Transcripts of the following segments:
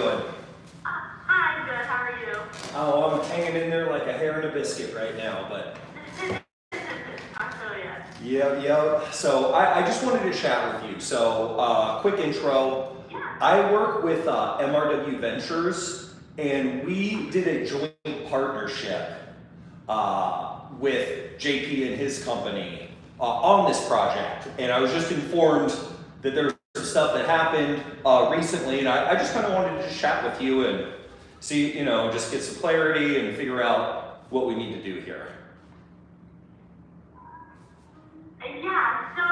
doing? Hi, good. How are you? Oh, I'm hanging in there like a hair in a biscuit right now, but I feel ya. yep. So I just wanted to chat with you. So quick intro. Yeah. I work with MRW Ventures, and we did a joint partnership with JP and his company on this project. And I was just informed that there was some stuff that happened recently, and I just kind of wanted to just chat with you and see, just get some clarity and figure out what we need to do here. Yeah, so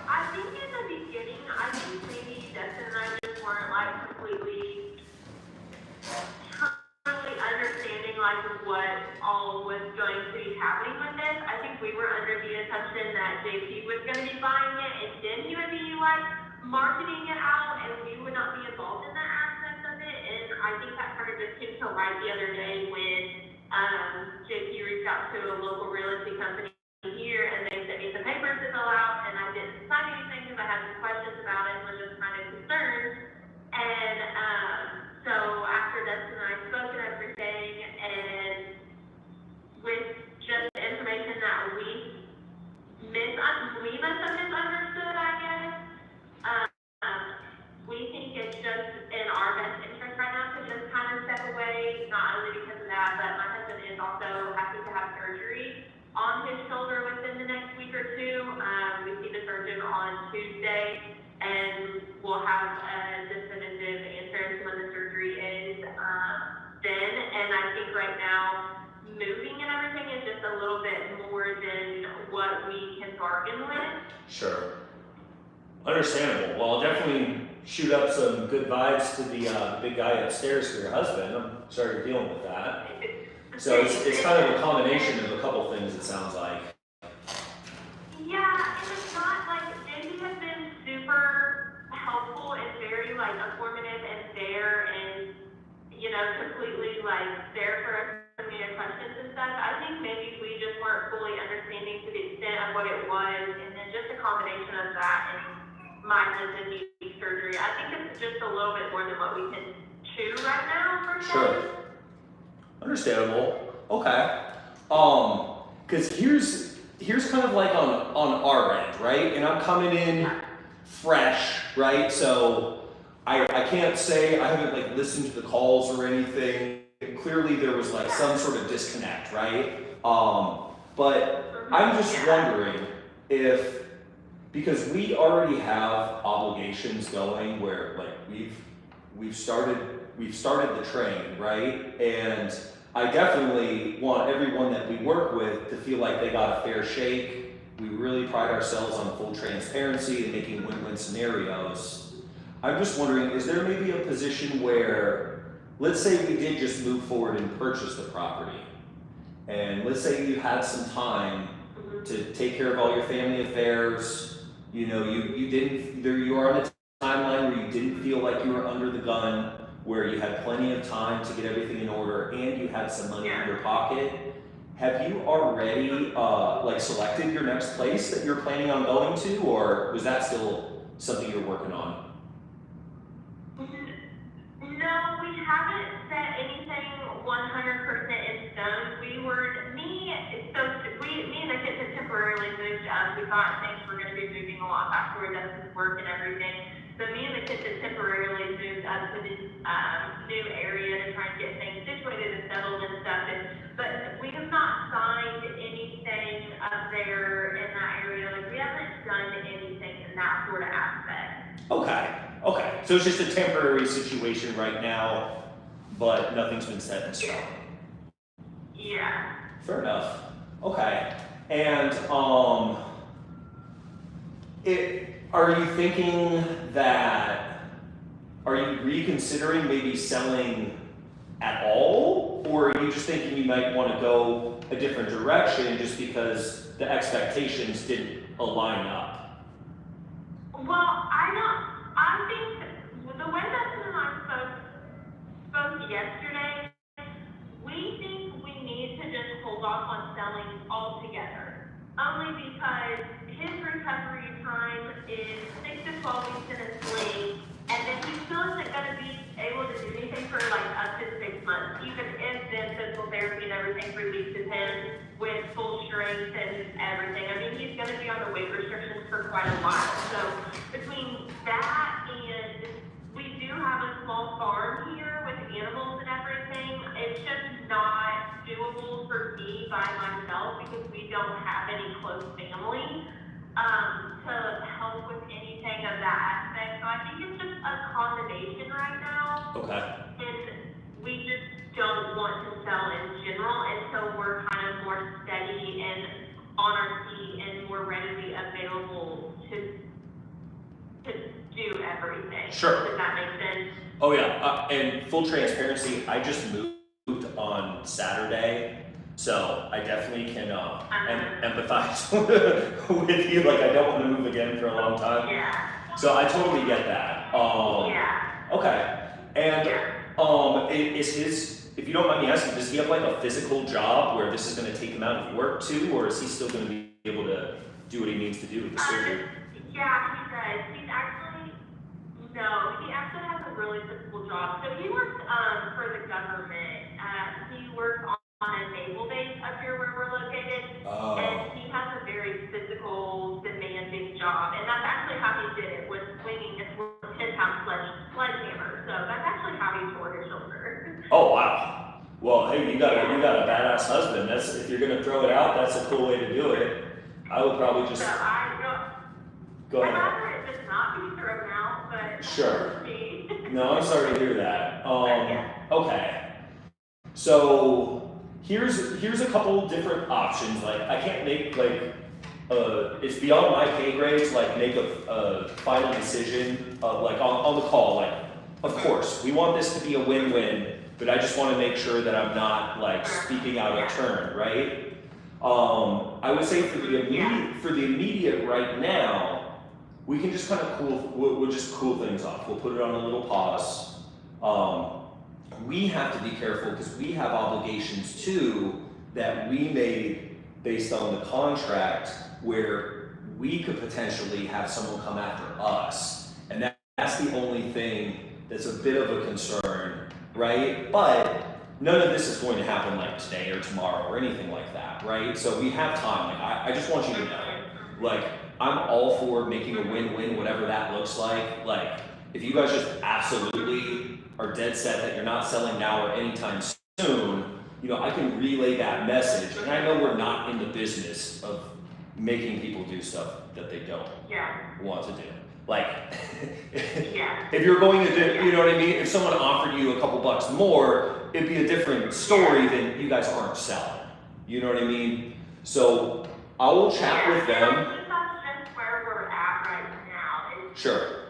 I think in the beginning, I think maybe Dustin and I just weren't like completely understanding like what all was going to be happening with this. I think we were under the assumption that JP was going to be buying it and then he would be like marketing it out and we would not be involved in that aspect of it. And I think that kind of just came to light the other day when JP reached out to a local real estate company here and they sent me some papers to fill out and I didn't sign anything because I had some questions about it and was just kind of concerned. And so after Dustin and I spoke and everything, and with just the information that we must have misunderstood, I guess, we think it's just in our best interest right now to just kind of step away, not only because of that, but my husband is also happy to have surgery on his shoulder within the next week or two. We see the surgeon on Tuesday, and we'll have a definitive answer as to when the surgery is then. And I think right now, moving and everything is just a little bit more than what we can bargain with. Sure. Understandable. Well, I'll definitely shoot up some good vibes to the big guy upstairs for your husband. I'm sorry you're dealing with that. So it's kind of a combination of a couple things, it sounds like. Yeah, and it's not like JP has been super helpful and very like informative and fair and completely like there for us to answer questions and stuff. I think maybe we just weren't fully understanding to the extent of what it was, and then just a combination of that and my husband needing surgery. I think it's just a little bit more than what we can chew right now for Sure. Understandable. Okay. Because here's kind of like on our end, right? And I'm coming in fresh, right? So I can't say I haven't like listened to the calls or anything. Clearly there was like some sort of disconnect, right? But I'm just wondering if, because we already have obligations going where like we've started the train, right? And I definitely want everyone that we work with to feel like they got a fair shake. We really pride ourselves on full transparency and making win-win scenarios. I'm just wondering, is there maybe a position where, let's say we did just move forward and purchase the property, and let's say you had some time to take care of all your family affairs, you didn't, you are on a timeline where you didn't feel like you were under the gun, where you had plenty of time to get everything in order and you had some money in your pocket. Have you already selected your next place that you're planning on going to, or was that still something you're working on? No, we haven't set anything 100% in stone. Me and the kids had temporarily moved up. We thought things were going to be moving a lot faster with Dustin's work and everything. So me and the kids had temporarily moved up to this new area to try and get things situated and settled and stuff. But we have not signed anything up there in that area. Like we haven't done anything in that sort of aspect. Okay. So it's just a temporary situation right now, but nothing's been set in stone. Yeah. Fair enough. Okay. And are you thinking that, are you reconsidering maybe selling at all? Or are you just thinking you might want to go a different direction just because the expectations didn't align up? Well, I think the way Dustin and I spoke yesterday, we think we need to just hold off on selling altogether. Only because his recovery time is 6 to 12 weeks in a sling, and then he still isn't going to be able to do anything months, even if then physical therapy and everything releases him with full strength and everything. I mean, he's going to be on the weight restrictions for quite a while. So between that and we do have a small farm here with animals and everything, it's just not doable for me by myself because we don't have any close family to help with anything of that aspect. So I think it's just a combination right now. Okay. And we just don't want to sell in general until we're kind of more steady and on our feet and more readily available to do everything. Sure. Does that make sense? Oh yeah, and full transparency, I just moved on Saturday, so I definitely can empathize with you. Like, I don't want to move again for a long time. Yeah. So I totally get that. Yeah. Okay. And is his, if you don't mind me asking, does he have like a physical job where this is going to take him out of work too, or is he still going to be able to do what he needs to do with the surgery? Yeah, he does. He actually has a really physical job. So he works for the government. He works on a naval base up here where we're located. Oh. And he has a very physical, demanding job. And that's actually how he did it, was swinging this 10-pound sledgehammer. So that's actually how he tore his shoulder. Oh wow. Well, hey, you got a badass husband. That's, if you're gonna throw it out, that's a cool way to do it. I would probably just go ahead. I'd rather it just not be thrown out, but Sure. No, I'm sorry to hear that. Okay. So here's a couple different options. Like, I can't make it's beyond my pay grade to like make a final decision like on the call. Like, of course, we want this to be a win-win, but I just want to make sure that I'm not like speaking out of turn, right? I would say for the immediate right now, we can just kind of we'll just cool things off. We'll put it on a little pause. We have to be careful because we have obligations too that we made based on the contract where we could potentially have someone come after us. And that's the only thing that's a bit of a concern, right? But none of this is going to happen like today or tomorrow or anything like that, right? So we have time. Like, I just want you to know, like, I'm all for making a win-win, whatever that looks like. Like, if you guys just absolutely are dead set that you're not selling now or anytime soon, you know, I can relay that message. And I know we're not in the business of making people do stuff that they don't want to do. Like, if you're going to do, you know what I mean? If someone offered you a couple bucks more, it'd be a different story than you guys aren't selling. You know what I mean? So I will chat with them. Sure.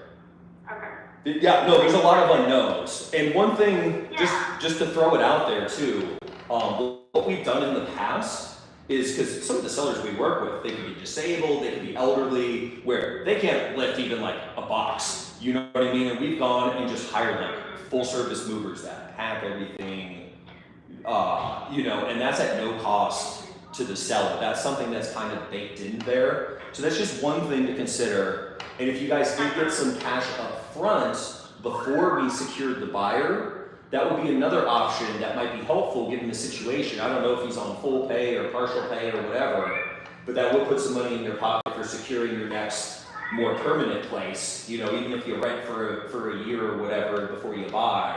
Okay. Yeah, no, there's a lot of unknowns. And one thing, just to throw it out there too, what we've done in the past is, because some of the sellers we work with, they could be disabled, they could be elderly, where they can't lift even like a box, you know what I mean? And we've gone and just hired like full service movers that pack everything, you know, and that's at no cost to the seller. That's something that's kind of baked in there. So that's just one thing to consider. And if you guys did get some cash up front before we secured the buyer, that would be another option that might be helpful given the situation. I don't know if he's on full pay or partial pay or whatever, but that would put some money in your pocket for securing your next more permanent place, you know, even if you rent for a year or whatever before you buy.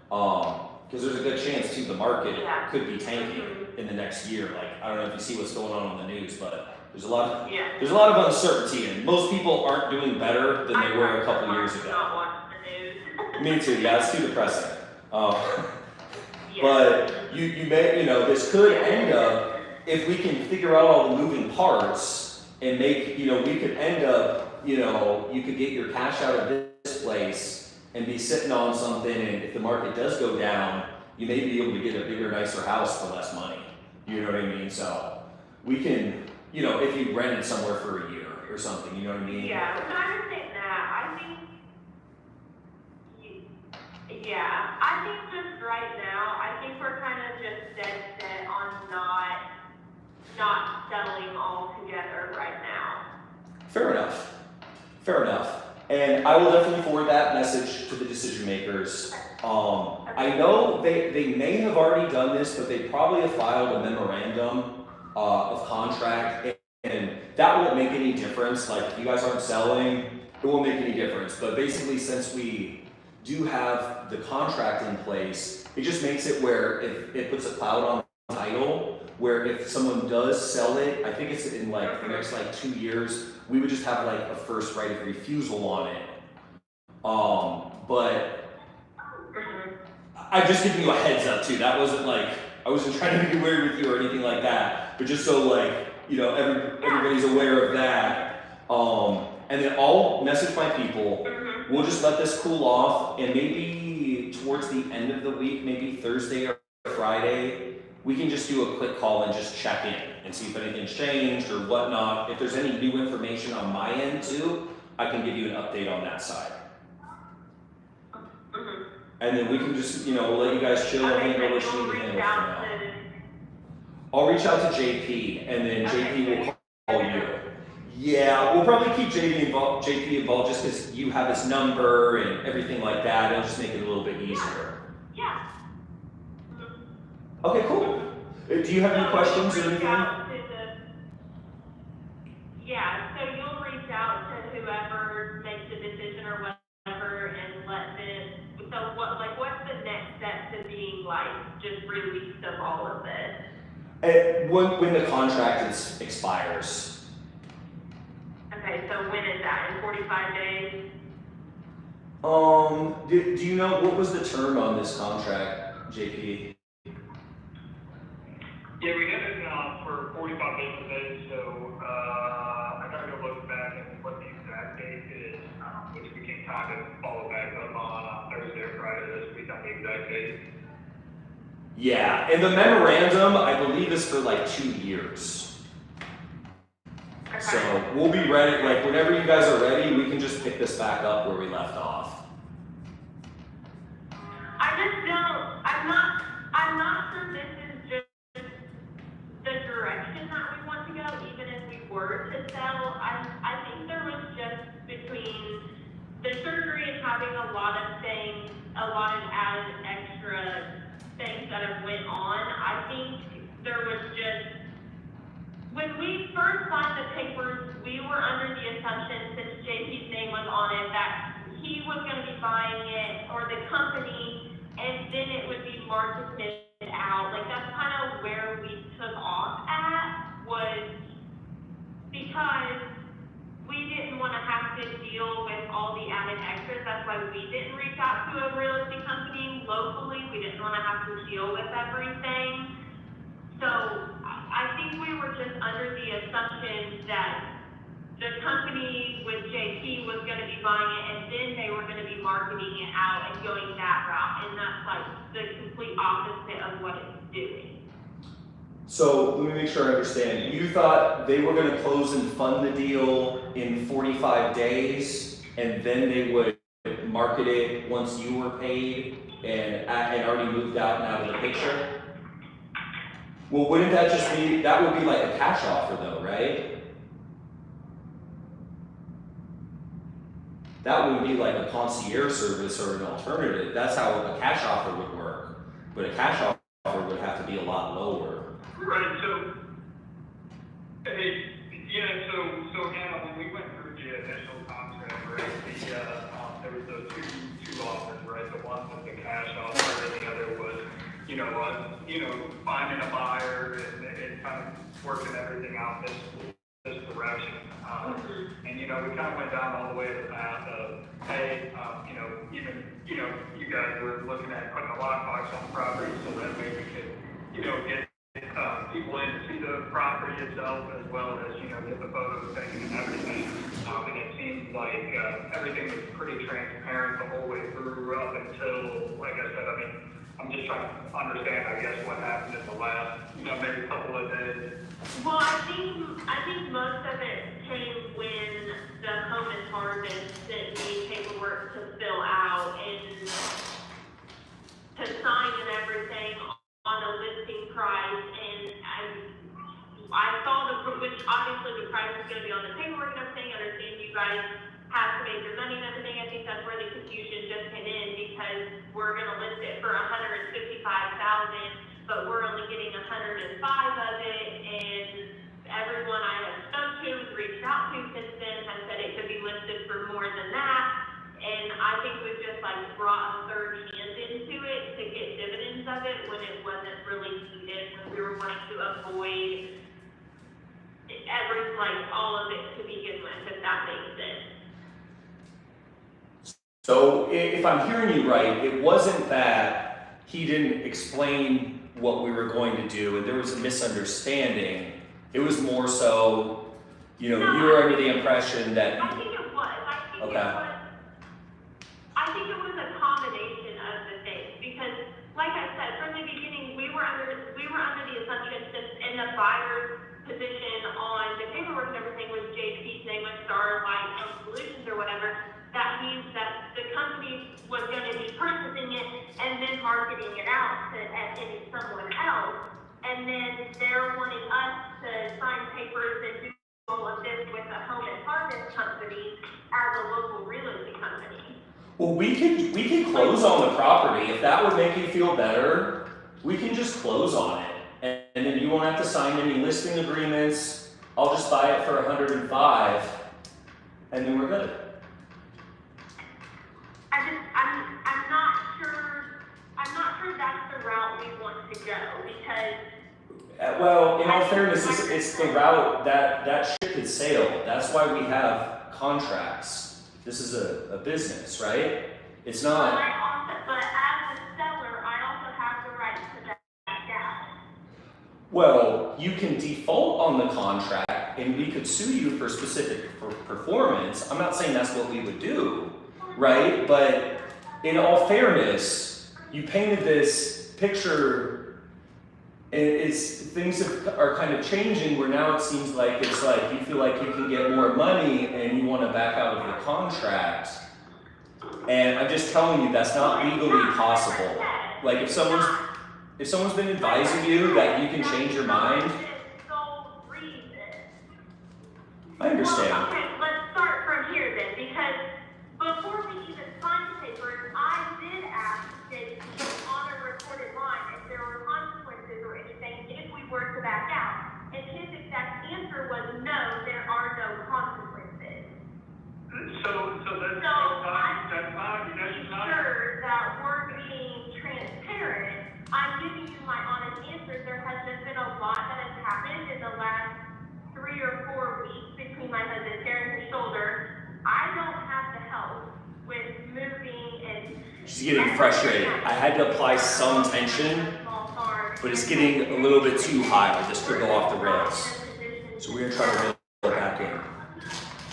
Because there's a good chance too the market could be tanking in the next year. Like, I don't know if you see what's going on the news, but there's a lot of uncertainty, and most people aren't doing better than they were a couple years ago. Not watch the news. Me too. Yeah, it's too depressing. But you may, you know, this could end up, if we can figure out all the moving parts and make, you know, we could end up, you know, you could get your cash out of this place and be sitting on something, and if the market does go down, you may be able to get a bigger, nicer house for less money. You know what I mean? So we can, you know, if you rented somewhere for a year or something, you know what I mean? Yeah, no, I understand that. I think just right now, I think we're kind of just dead set on not settling all together right now. Fair enough. And I will definitely forward that message to the decision makers. I know they may have already done this, but they probably have filed a memorandum of contract, and that won't make any difference. Like, if you guys aren't selling, it won't make any difference. But basically, since we do have the contract in place, it just makes it where if it puts a cloud on the title, where if someone does sell it, I think it's in like the next like 2 years, we would just have like a first right of refusal on it. But I'm just giving you a heads up too. That wasn't like, I wasn't trying to be weird with you or anything like that, but just so like, you know, everybody's aware of that. And then I'll message my people. We'll just let this cool off, and maybe towards the end of the week, maybe Thursday or Friday, we can just do a quick call and just check in and see if anything's changed or whatnot. If there's any new information on my end too, I can give you an update on that side. And then we can just, you know, we'll let you guys chill and handle what you need to handle for now. I'll reach out to JP, and then JP will call you. Yeah, we'll probably keep JP involved just because you have his number and everything like that. It'll just make it a little bit easier. Yeah. Okay, cool. Do you have any questions or anything? Yeah, so you'll reach out to whoever makes the decision or whatever and let them, so what's the next step to being like just released of all of this? When the contract expires. Okay, so when is that? In 45 days? Do you know what was the term on this contract, JP? Yeah, we had it for 45 business days, so I gotta go look back at what the exact date is, which we can kind of follow back up on Thursday or Friday this week on the exact date. Yeah, and the memorandum, I believe, is for like 2 years. Okay. So we'll be ready, like whenever you guys are ready, we can just pick this back up where we left off. I'm not sure this is just the direction that we want to go, even if we were to sell. I think there was just between the surgery and having a lot of added extra things that have went on. I think there was just, when we first signed the papers, we were under the assumption, since JP's name was on it, that he was going to be buying it, or the company, and then it would be marketed out. Like, that's kind of where we took off at, was because we didn't want to have to deal with all the added extras. That's why we didn't reach out to a real estate company locally. We didn't want to have to deal with everything. So I think we were just under the assumption that the company with JP was going to be buying it, and then they were going to be marketing it out and going that route. And that's like the complete opposite of what it's doing. So let me make sure I understand. You thought they were going to close and fund the deal in 45 days, and then they would market it once you were paid and already moved out and out of the picture? Well, wouldn't that just be, that would be like a cash offer though, right? That would be like a concierge service or an alternative. That's how a cash offer would work. But a cash offer would have to be a lot lower. Right, so Hannah, when we went through the initial contract, right, there was those two offers, right? The one was the cash offer, and the other was, finding a buyer and kind of working everything out this direction. And we kind of went down all the way to the path of, hey, you guys were looking at putting a lockbox on the property so that way we could, get people in to see the property itself, as well as, get the photos taken and everything. And it seems like everything was pretty transparent the whole way through up until, like I said, I'm just trying to understand, I guess, what happened in the last, maybe a couple of days. Well, I think most of it came when the home is harvest sent me paperwork to fill out and to sign and everything on a listing price, and I saw which obviously the price is going to be on the paperwork and everything. I understand you guys have to make your money and everything. I think that's where the confusion just came in, because we're going to but we're only getting 105 of it, and everyone I have spoke to, reached out to since then, has said it could be listed for more than that, and I think we've just like brought a third hand into it to get dividends of it when it wasn't really needed, when we were wanting to avoid all of it to begin with, if that makes sense. So if I'm hearing you right, it wasn't that he didn't explain what we were going to do and there was a misunderstanding. It was more so, you know, you were under the impression that. I think it was. I think it was a combination of the things because, like I said, from the beginning, we were under the assumption since in the buyer's position on the paperwork and everything was JP's name with Starlight Home Solutions or whatever. That means that the company was going to be purchasing it and then marketing it out to someone else. And then they're wanting us to sign papers and do all of this with a home and harvest company as a local real estate company. Well, we could close on the property if that would make you feel better. We can just close on it, and then you won't have to sign any listing agreements. I'll just buy it for 105, and then we're good. I'm not sure that's the route we want to go because. Well, in all fairness, it's the route that ship had sailed. That's why we have contracts. This is a business, right? It's not. But as a seller, I also have the right to back out. Well, you can default on the contract, and we could sue you for specific performance. I'm not saying that's what we would do, right? But in all fairness, you painted this picture. And things are kind of changing where now it seems like it's like you feel like you can get more money and you want to back out of the contract. And I'm just telling you that's not legally possible. Like if someone's been advising you that you can change your mind. I understand. Well, okay, let's start from here then, because before we even signed the papers, I did ask that on a recorded line if there were consequences or anything if we were to back out. And his exact answer was no, there are no consequences. So that's I'm sure that we're being transparent. I'm giving you my honest answer. There has just been a lot that has happened in the last 3 or 4 weeks between my husband tearing his shoulder. I don't have the help with moving and. She's getting frustrated. I had to apply some tension, but it's getting a little bit too high. This could go off the rails. So we're gonna try to reel it back in.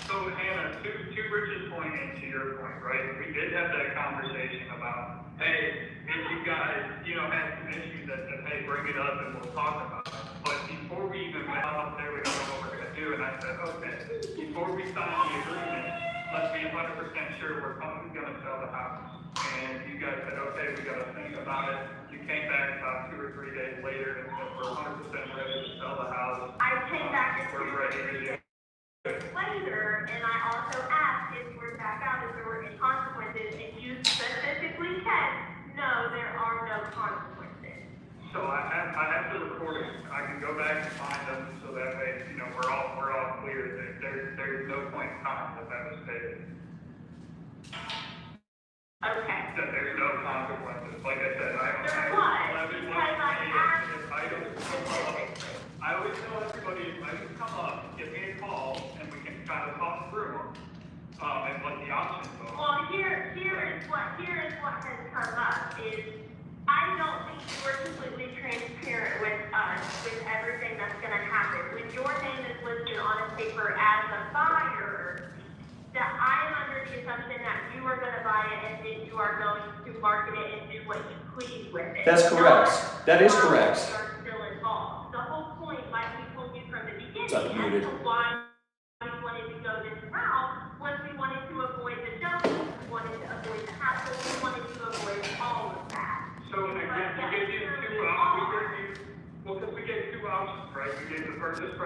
So Hannah, to Rich's point and to your point, right? We did have that conversation about, hey, if you guys, had some issues that hey, bring it up and we'll talk about it. But before we even went up there, we don't know what we're gonna do. And I said, okay, before we sign the agreement, let's be 100% sure we're probably gonna sell the house. And you guys said, okay, we gotta think about it. You came back about 2 or 3 days later and said we're 100% ready to sell the house. I came back We're ready to do it. later, and I also asked if we're back out if there were any consequences, and you specifically said, no, there are no consequences. So I have the recording. I can go back and find them so that way, we're all clear that there's no point in time that was stated. Okay. That there's no consequences. Like I said, I always tell everybody, if I just come up, give me a call, and we can kind of talk through them, and what the options are. Well, here is what has come up is I don't think you were completely transparent with us with everything that's going to happen. When your name is listed on a paper as a buyer, that I am under the assumption that you are going to buy it and then you are going to market it and do what you please with it. That's correct. That is correct. You are still involved. The whole point, like we told you from the beginning, It's unmuted. as to why we wanted to go this route was we wanted to avoid the jumping, we wanted to avoid the hassle, we wanted to avoid all of that. So again, we gave you 2 options. Because we gave 2 options, right? We gave the purchase price